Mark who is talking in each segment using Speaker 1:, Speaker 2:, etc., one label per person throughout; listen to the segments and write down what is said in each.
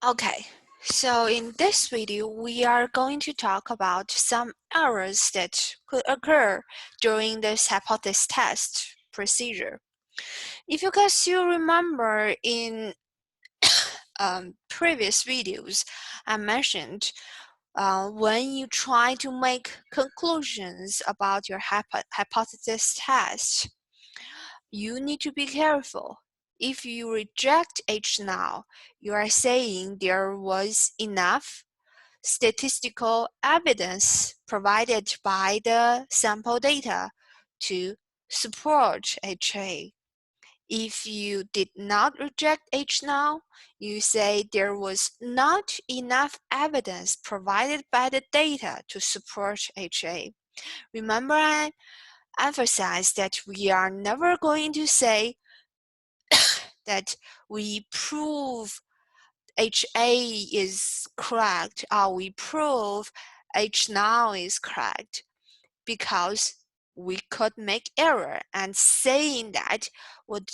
Speaker 1: Okay, so in this video, we are going to talk about some errors that could occur during this hypothesis test procedure. If you guys you remember in previous videos, I mentioned when you try to make conclusions about your hypothesis test, you need to be careful. If you reject H now, you are saying there was enough statistical evidence provided by the sample data to support HA. If you did not reject H now, you say there was not enough evidence provided by the data to support HA. Remember, I emphasized that we are never going to say that we prove HA is correct or we prove H now is correct, because we could make error, and saying that would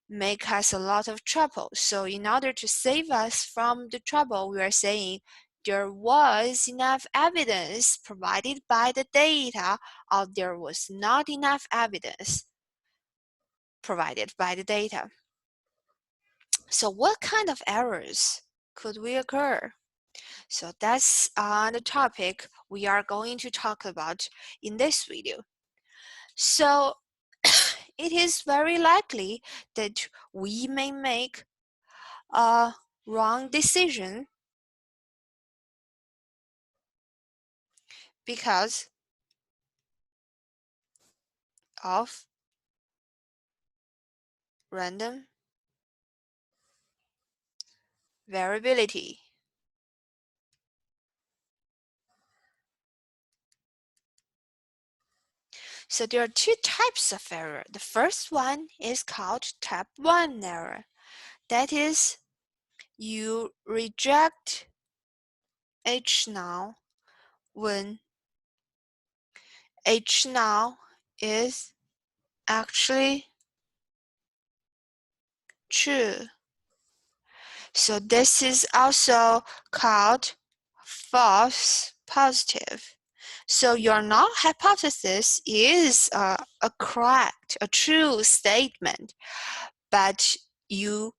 Speaker 1: make us a lot of trouble. So in order to save us from the trouble, we are saying there was enough evidence provided by the data, or there was not enough evidence provided by the data. So what kind of errors could we occur? So that's the topic we are going to talk about in this video. So it is very likely that we may make a wrong decision because of random variability. So there are two types of error. The first one is called type 1 error. That is, you reject H now when H now is actually true. So this is also called false positive. So your null hypothesis is a correct, a true statement, but you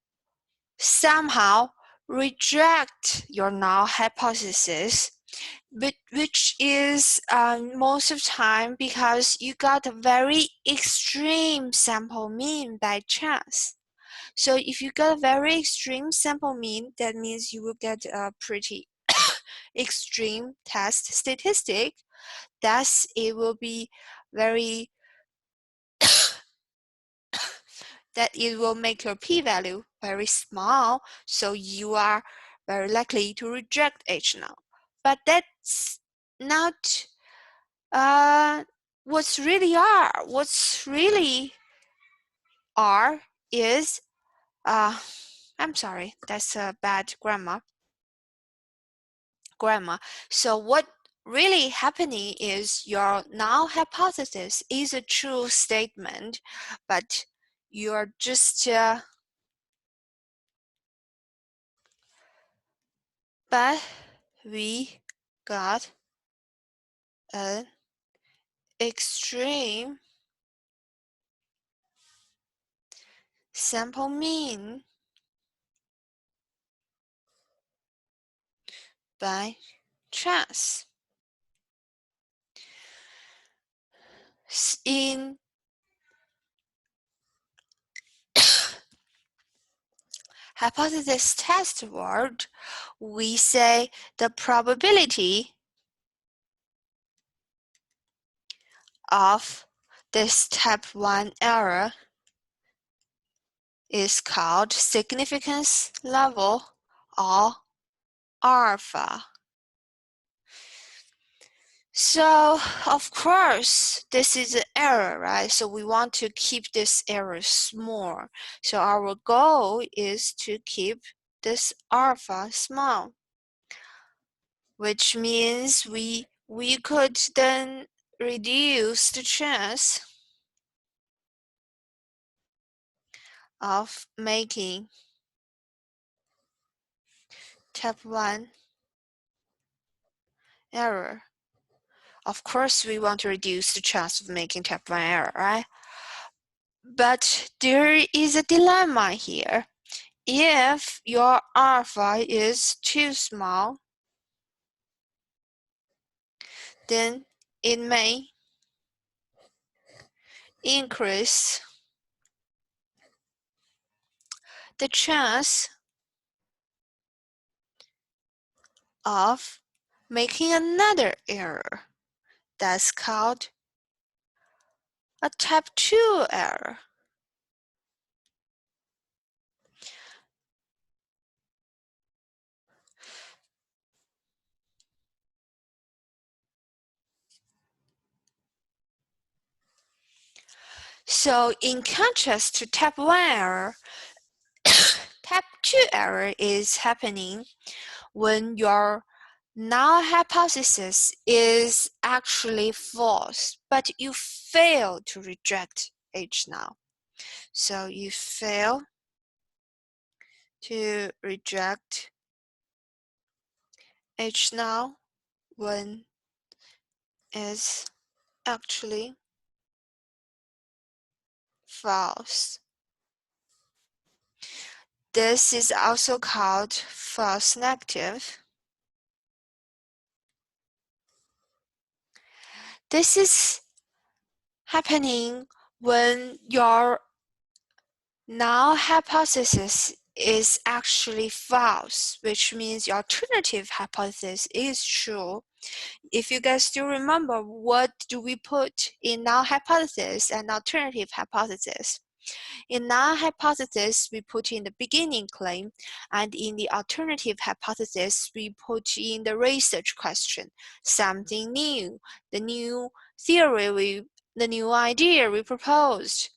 Speaker 1: somehow reject your null hypothesis, which is most of the time because you got a very extreme sample mean by chance. So if you get a very extreme sample mean, that means you will get a pretty extreme test statistic. Thus, it will be very that it will make your p-value very small, so you are very likely to reject H now. But that's not what's really are. What's really are is I'm sorry, that's a bad grammar. So what really happening is your null hypothesis is a true statement, but you're just but we got an extreme sample mean by chance. In hypothesis test world, we say the probability of this type 1 error is called significance level, or alpha. So of course, this is an error, right? So we want to keep this error small. So our goal is to keep this alpha small, which means we could then reduce the chance of making type 1 error. Of course, we want to reduce the chance of making type 1 error, right? But there is a dilemma here. If your alpha is too small, then it may increase the chance of making another error. That's called a type 2 error. So in contrast to type 1 error, type 2 error is happening when your null hypothesis is actually false, but you fail to reject H null. So you fail to reject H null when is actually false. This is also called false negative. This is happening when your null hypothesis is actually false, which means your alternative hypothesis is true. If you guys still remember, what do we put in null hypothesis and alternative hypothesis? In null hypothesis, we put in the beginning claim, and in the alternative hypothesis, we put in the research question, something new, the new theory, the new idea we proposed.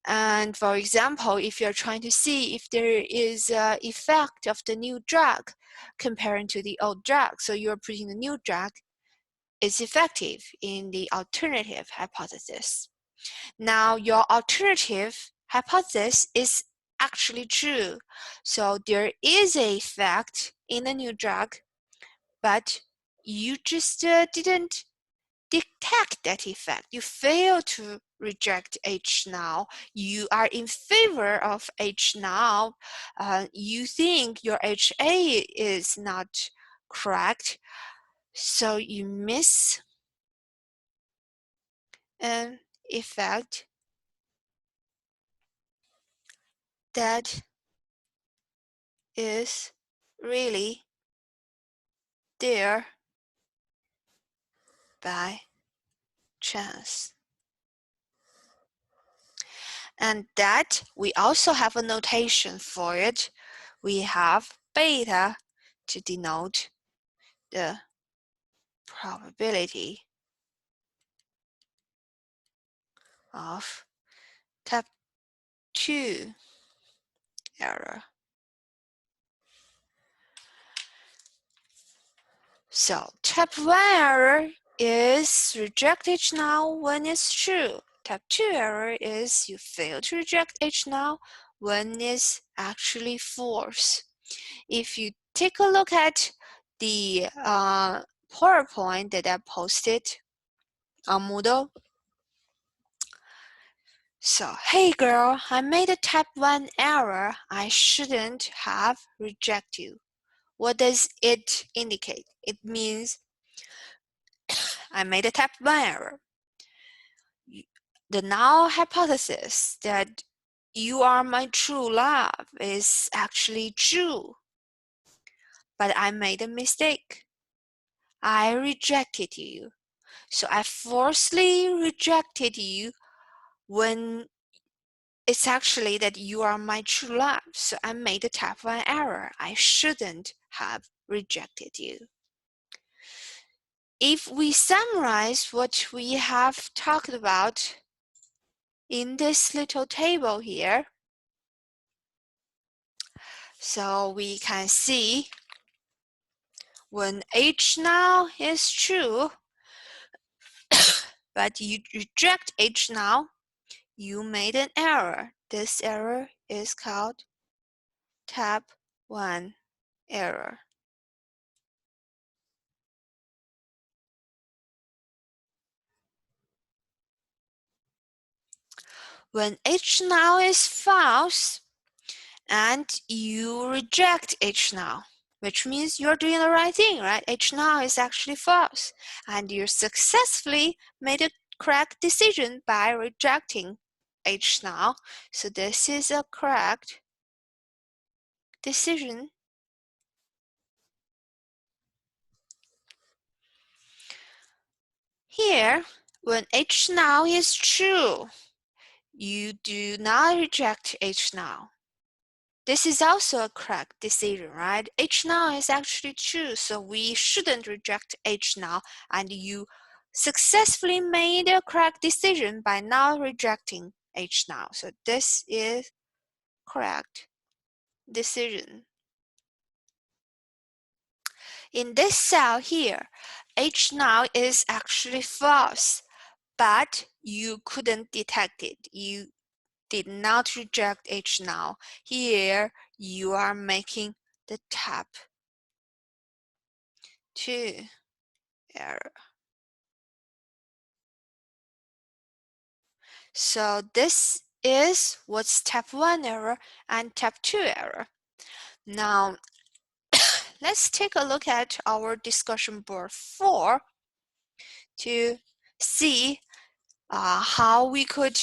Speaker 1: And for example, if you're trying to see if there is an effect of the new drug comparing to the old drug, so you're putting the new drug is effective in the alternative hypothesis. Now your alternative hypothesis is actually true. So there is an effect in the new drug, but you just didn't detect that effect. You fail to reject H null. You are in favor of H null. You think your HA is not correct. So you miss an effect that is really there by chance. And that we also have a notation for it. We have beta to denote the probability of type 2 error. So type 1 error is reject H null when it's true. Type 2 error is you fail to reject H null when it's actually false. If you take a look at the PowerPoint that I posted on Moodle. So, hey girl, I made a type 1 error. I shouldn't have rejected you. What does it indicate? It means I made a type 1 error. The null hypothesis that you are my true love is actually true. But I made a mistake. I rejected you. So I forcefully rejected you when it's actually that you are my true love. So I made a type 1 error. I shouldn't have rejected you. If we summarize what we have talked about in this little table here, so we can see when H null is true, but you reject H null, you made an error. This error is called type 1 error. when H null is false and you reject H null, which means you're doing the right thing, right? H null is actually false and you successfully made a correct decision by rejecting H null. So this is a correct decision. Here, when H null is true, you do not reject H null. This is also a correct decision, right? H null is actually true, so we shouldn't reject H null, and you successfully made a correct decision by not rejecting H null. So this is correct decision. In this cell here, H null is actually false, but you couldn't detect it. You did not reject H null. Here, you are making the type 2 error. So this is what's type 1 error and type 2 error. Now, let's take a look at our discussion board 4 to see how we could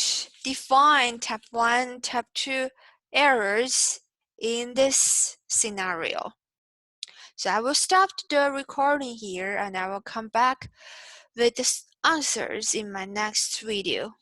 Speaker 1: define type 1, type 2 errors in this scenario. So I will stop the recording here and I will come back with the answers in my next video.